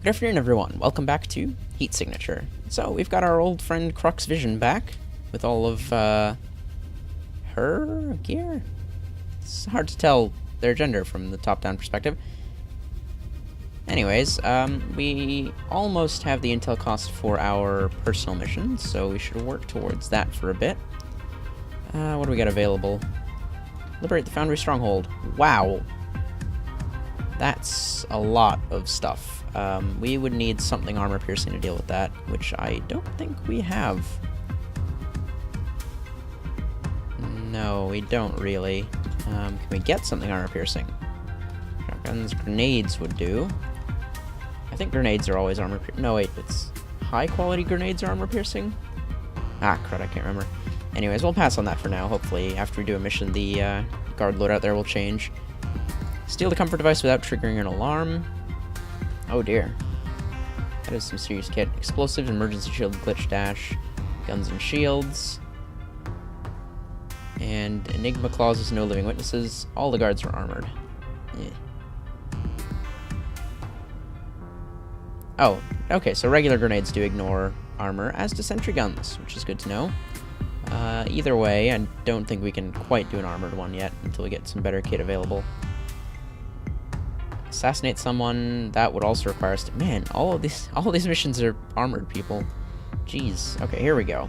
Good afternoon, everyone. Welcome back to Heat Signature. So, we've got our old friend Crux Vision back with all of her gear. It's hard to tell their gender from the top-down perspective. Anyways, we almost have the intel cost for our personal mission, so we should work towards that for a bit. What do we got available? Liberate the Foundry Stronghold. Wow. That's a lot of stuff. We would need something armor-piercing to deal with that, which I don't think we have. No, we don't really. Can we get something armor-piercing? Shotguns, grenades would do. I think grenades are always armor-piercing. No, wait, it's high-quality grenades are armor-piercing? Ah, crud, I can't remember. Anyways, we'll pass on that for now. Hopefully, after we do a mission, the guard loadout there will change. Steal the comfort device without triggering an alarm. Oh dear. That is some serious kit. Explosives, emergency shield, glitch dash, guns and shields. And Enigma clauses, no living witnesses. All the guards are armored. Yeah. Oh, okay, so regular grenades do ignore armor, as do sentry guns, which is good to know. Either way, I don't think we can quite do an armored one yet until we get some better kit available. Assassinate someone, that would also require us to... Man, all of these missions are armored, people. Jeez. Okay, here we go.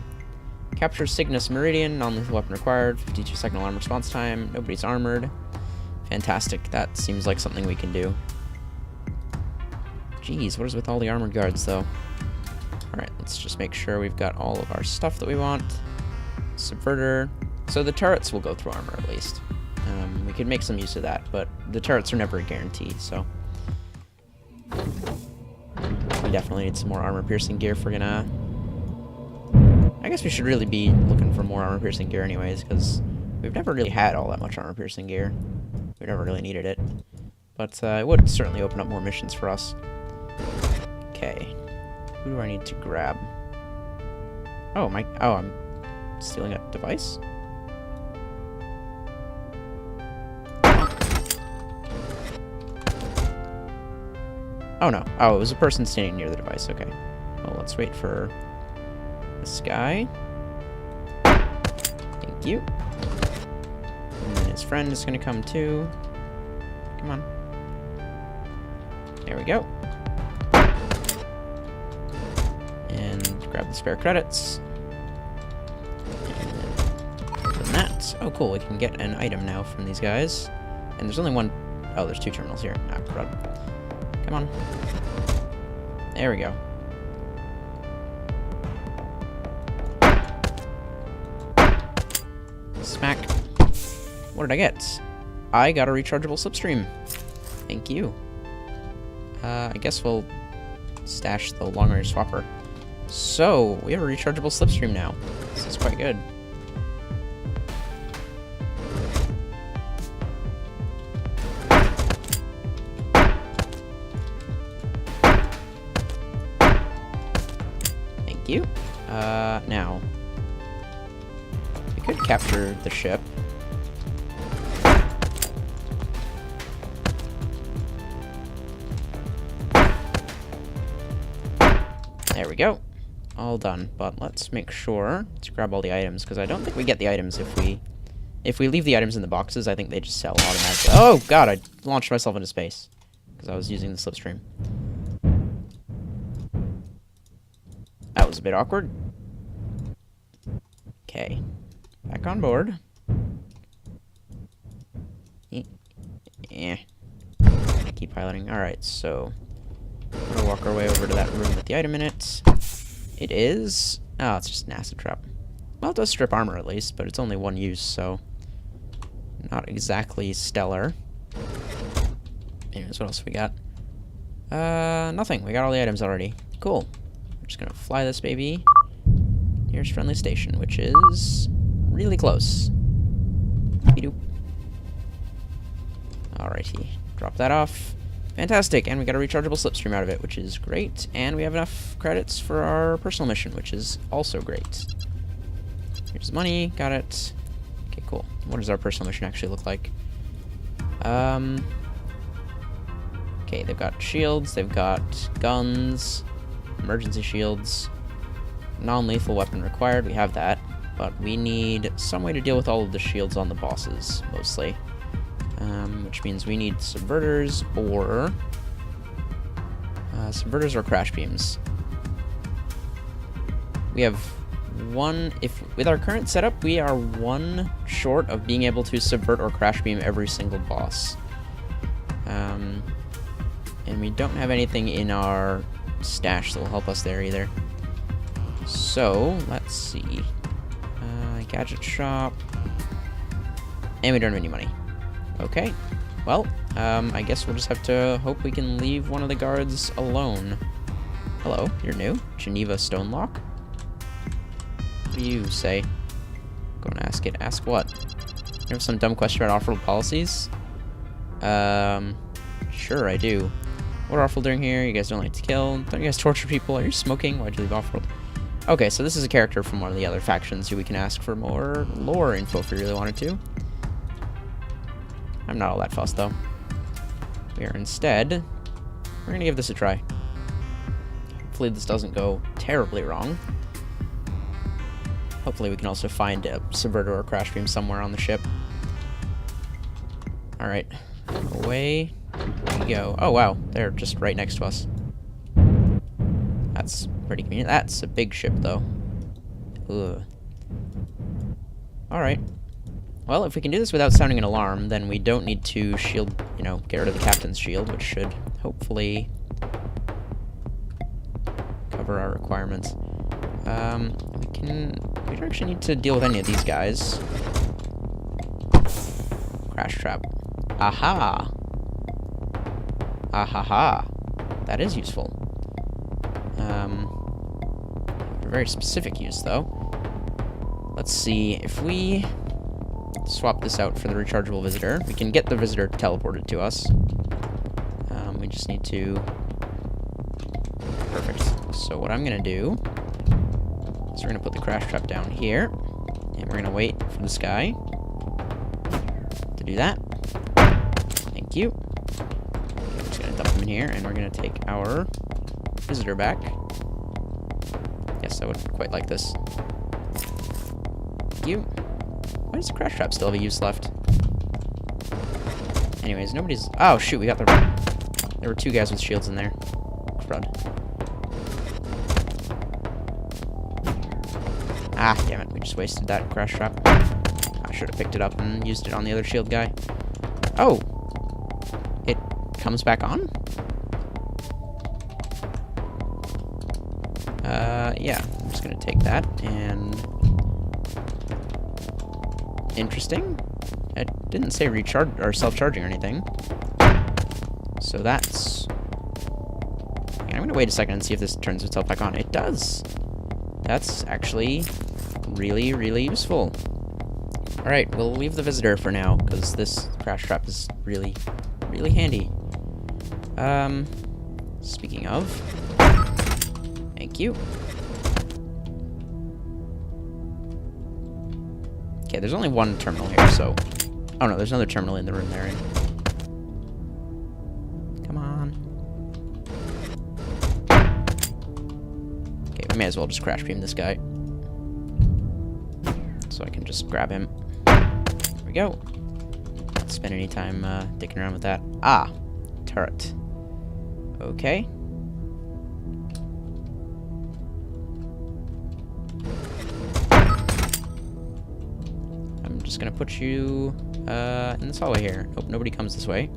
Capture Cygnus Meridian, non-lethal weapon required, 52-second alarm response time, nobody's armored. Fantastic, that seems like something we can do. Jeez, what is with all the armored guards, though? Alright, let's just make sure we've got all of our stuff that we want. Subverter. So the turrets will go through armor, at least. We could make some use of that, but the turrets are never a guarantee, so... We definitely need some more armor-piercing gear if we're gonna... I guess we should really be looking for more armor-piercing gear anyways, because we've never really had all that much armor-piercing gear. We've never really needed it. But it would certainly open up more missions for us. Okay. Who do I need to grab? Oh, I'm stealing a device? Oh no. Oh, it was a person standing near the device. Okay. Well, let's wait for this guy. Thank you. And then his friend is going to come too. Come on. There we go. And grab the spare credits. And open that. Oh, cool. We can get an item now from these guys. And there's only one... Oh, there's two terminals here. Ah, crud. Come on. There we go. Smack. What did I get? I got a rechargeable slipstream. Thank you. I guess we'll stash the long-range swapper. So, we have a rechargeable slipstream now. This is quite good. Thank you. Now, we could capture the ship. There we go. All done. But let's make sure to grab all the items, because I don't think we get the items if we leave the items in the boxes. I think they just sell automatically. Oh god, I launched myself into space because I was using the slipstream. That was a bit awkward. Okay. Back on board. Yeah. Keep piloting. Alright, so... we're gonna walk our way over to that room with the item in it. It is... oh, it's just an acid trap. Well, it does strip armor at least, but it's only one use, so... not exactly stellar. Anyways, what else we got? Nothing. We got all the items already. Cool. We're just gonna fly this baby nearest friendly station, which is really close. Beep-doop. Alrighty. Drop that off. Fantastic, and we got a rechargeable slipstream out of it, which is great, and we have enough credits for our personal mission, which is also great. Here's money, got it. Okay, cool. What does our personal mission actually look like? Okay, Okay, they've got shields, they've got guns, emergency shields, non-lethal weapon required, we have that, but we need some way to deal with all of the shields on the bosses, mostly. Which means we need subverters or crash beams. We have one, with our current setup, we are one short of being able to subvert or crash beam every single boss. And we don't have anything in our stash that will help us there either. So, let's see. Gadget shop. And we don't have any money. Okay. Well, I guess we'll just have to hope we can leave one of the guards alone. Hello, you're new. Geneva Stonelock. What do you say? Go and ask it. Ask what? You have some dumb question about off-world policies? Sure, I do. What are off-world doing here? You guys don't like to kill. Don't you guys torture people? Are you smoking? Why'd you leave off-world? Okay, so this is a character from one of the other factions who we can ask for more lore info if we really wanted to. I'm not all that fussed, though. We are instead... We're gonna give this a try. Hopefully this doesn't go terribly wrong. Hopefully we can also find a subverter or crash beam somewhere on the ship. Alright. Away we go. Oh, wow. They're just right next to us. That's pretty convenient. That's a big ship, though. Ugh. Alright. Well, if we can do this without sounding an alarm, then we don't need to shield, get rid of the captain's shield, which should hopefully cover our requirements. We don't actually need to deal with any of these guys. Crash trap. Aha! Ahaha. That is useful. For very specific use, though. Let's see, if we swap this out for the rechargeable visitor, we can get the visitor teleported to us. We just need to... Perfect. So what I'm gonna do is we're gonna put the crash trap down here, and we're gonna wait for this guy to do that. Thank you. I'm just gonna dump him in here, and we're gonna take our visitor back. Yes, I would quite like this. Thank you. Why does the crash trap still have a use left? Anyways, nobody's... Oh, shoot, we got the... There were two guys with shields in there. Crud. Ah, damn it, we just wasted that crash trap. I should have picked it up and used it on the other shield guy. Oh! It comes back on? Yeah, I'm just gonna take that, and... Interesting. It didn't say recharge or self-charging or anything. So that's... I'm gonna wait a second and see if this turns itself back on. It does! That's actually really, really useful. Alright, we'll leave the visitor for now, because this crash trap is really, really handy. Speaking of... Thank you. Okay, there's only one terminal here, so... Oh no, there's another terminal in the room they're in. Come on. Okay, we may as well just crash beam this guy. So I can just grab him. There we go. Don't spend any time dicking around with that. Ah! Turret. Okay. I'm just gonna put you in this hallway here. Hope nobody comes this way.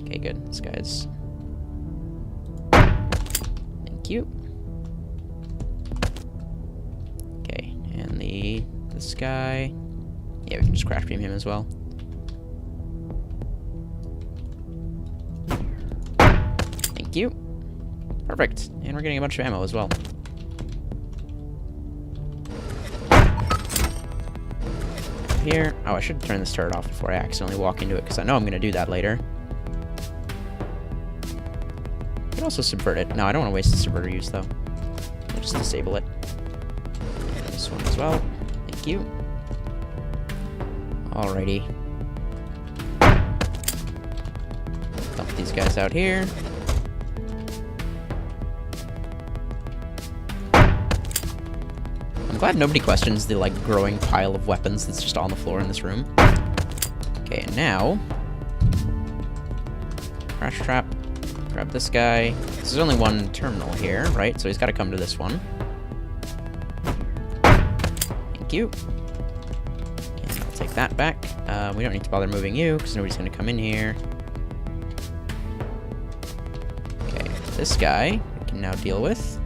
Okay, good. This guy's... Thank you. Okay, and this guy... Yeah, we can just crash beam him as well. Thank you. Perfect. And we're getting a bunch of ammo as well. Here. Oh, I should turn this turret off before I accidentally walk into it, because I know I'm going to do that later. I could also subvert it. No, I don't want to waste the subverter use, though. I'll just disable it. And this one as well. Thank you. Alrighty. Put these guys out here. I'm glad nobody questions the, like, growing pile of weapons that's just on the floor in this room. Okay, and now... Crash trap. Grab this guy. There's only one terminal here, right? So he's got to come to this one. Thank you. And I'll take that back. We don't need to bother moving you, because nobody's going to come in here. Okay, this guy we can now deal with.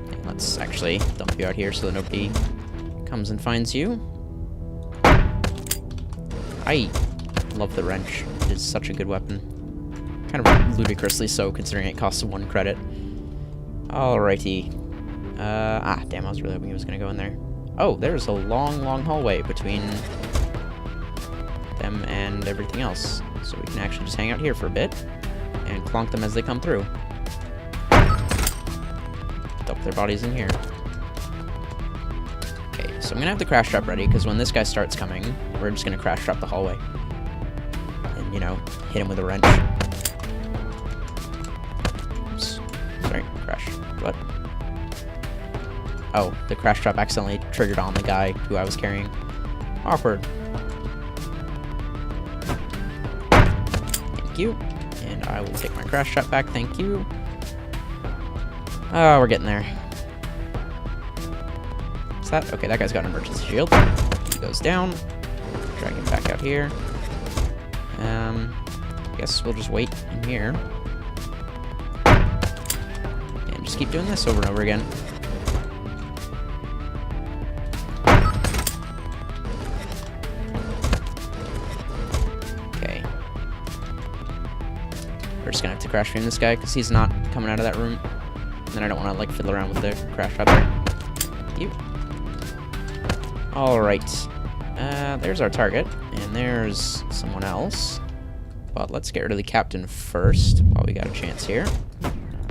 Okay, let's actually dump you out here so that nobody comes and finds you. I love the wrench. It is such a good weapon. Kind of ludicrously so, considering it costs 1 credit. Alrighty. Damn, I was really hoping he was going to go in there. Oh, there's a long, long hallway between them and everything else. So we can actually just hang out here for a bit and clonk them as they come through. Dump their bodies in here. Okay, so I'm going to have the crash trap ready, because when this guy starts coming, we're just going to crash trap the hallway. And, you know, hit him with a wrench. Oops. Sorry, crash. What? Oh, the crash trap accidentally triggered on the guy who I was carrying. Awkward. Thank you. And I will take my crash trap back, thank you. Oh, we're getting there. Is that? Okay, that guy's got an emergency shield. He goes down. Drag him back out here. I guess we'll just wait in here. And just keep doing this over and over again. Okay. We're just gonna have to crash stream this guy, because he's not coming out of that room. And then I don't want to, like, fiddle around with the crash trap there. Thank you. Alright. There's our target, and there's someone else. But let's get rid of the captain first, while we got a chance here.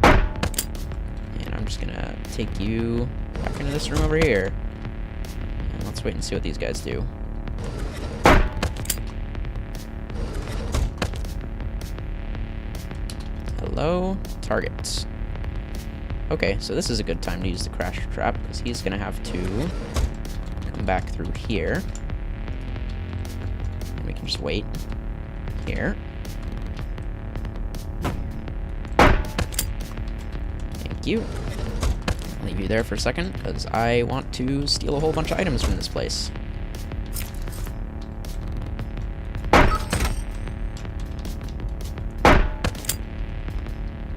And I'm just gonna take you back into this room over here. And let's wait and see what these guys do. Hello, target. Okay, so this is a good time to use the crash trap, because he's gonna have to come back through here. And we can just wait here. Thank you. I'll leave you there for a second, because I want to steal a whole bunch of items from this place.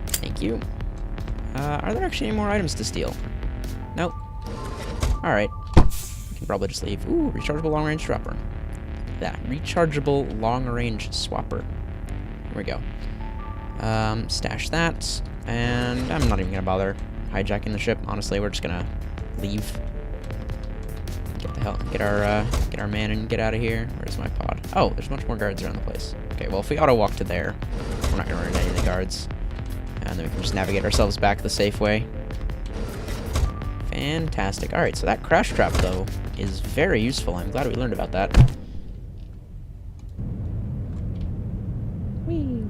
Thank you. Are there actually any more items to steal? Nope. Alright. We can probably just leave. Ooh, rechargeable long-range swapper. Yeah, rechargeable long-range swapper. Here we go. Stash that. And I'm not even going to bother hijacking the ship. Honestly, we're just going to leave. Get the hell... Get our man and get out of here. Where's my pod? Oh, there's much more guards around the place. Okay, well, if we auto-walk to there, we're not going to run into any of the guards. And then we can just navigate ourselves back the safe way. Fantastic. Alright, so that crash trap, though, is very useful. I'm glad we learned about that. Whee!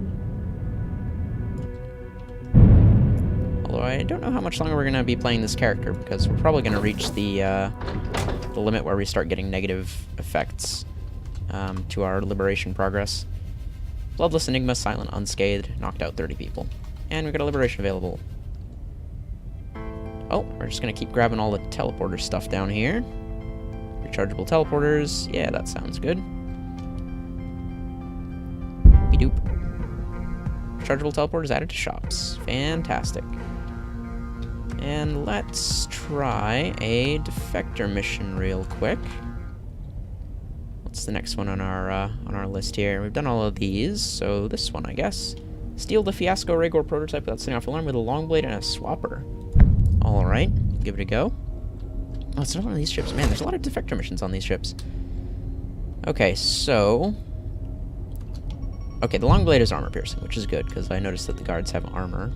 Although I don't know how much longer we're going to be playing this character, because we're probably going to reach the limit where we start getting negative effects to our liberation progress. Bloodless Enigma, silent, unscathed, knocked out 30 people. And we got a liberation available. Oh, we're just gonna keep grabbing all the teleporter stuff down here. Rechargeable teleporters. Yeah, that sounds good. Bedoop. Rechargeable teleporters added to shops. Fantastic. And let's try a defector mission real quick. What's the next one on our list here? We've done all of these, so this one, I guess. Steal the Fiasco Rhaegor prototype without setting off alarm with a long blade and a swapper. Alright, give it a go. Oh, it's not one of these ships. Man, there's a lot of defector missions on these ships. Okay, so... Okay, the long blade is armor piercing, which is good, because I noticed that the guards have armor.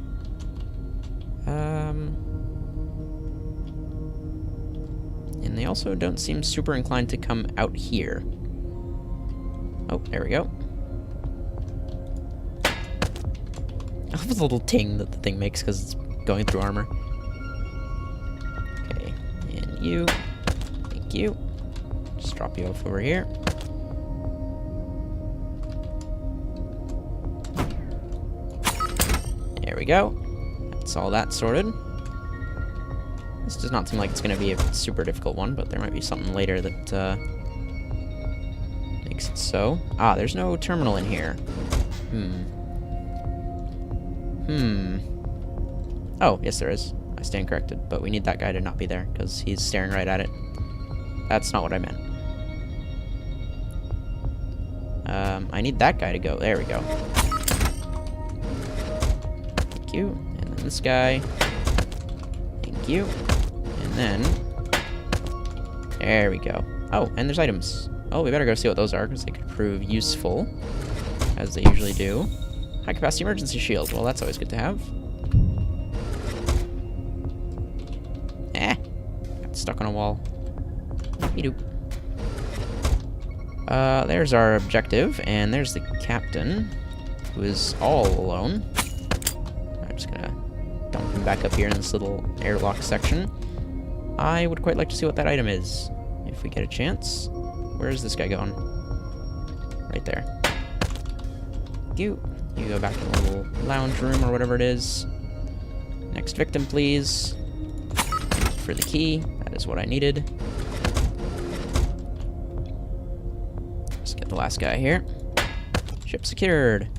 In And they also don't seem super inclined to come out here. Oh, there we go. I love the little ting that the thing makes because it's going through armor. Okay, and you. Thank you. Just drop you off over here. There we go. That's all that sorted. This does not seem like it's going to be a super difficult one, but there might be something later that makes it so. Ah, there's no terminal in here. Oh, yes there is. I stand corrected, but we need that guy to not be there, because he's staring right at it. That's not what I meant. I need that guy to go. There we go. Thank you. And then this guy. Thank you. And then... there we go. Oh, and there's items. Oh, we better go see what those are, because they could prove useful. As they usually do. High capacity emergency shield. Well, that's always good to have. Got stuck on a wall. Doop. There's our objective, and there's the captain, who is all alone. I'm just gonna dump him back up here in this little airlock section. I would quite like to see what that item is, if we get a chance. Where is this guy going? Right there. You go back in the little lounge room, or whatever it is. Next victim, please. Thank you for the key. That is what I needed. The last guy here. Ship secured.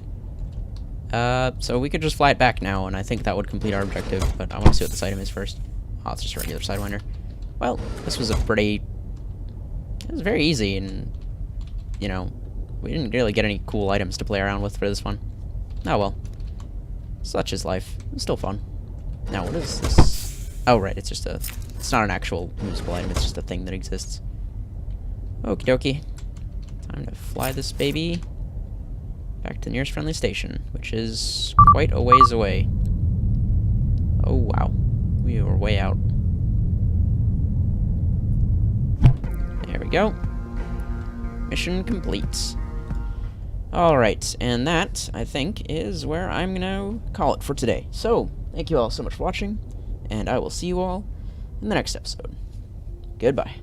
So we could just fly it back now, and I think that would complete our objective, but I want to see what this item is first. Oh, it's just a regular Sidewinder. Well, this was a pretty... it was very easy, and, you know, we didn't really get any cool items to play around with for this one. Oh well. Such is life. It's still fun. Now, what is this? Oh, right, it's just a... it's not an actual usable item, it's just a thing that exists. Okie dokie. Time to fly this baby back to the nearest friendly station, which is quite a ways away. Oh, wow. We were way out. There we go. Mission complete. Alright, and that, I think, is where I'm gonna call it for today. So, thank you all so much for watching, and I will see you all in the next episode. Goodbye.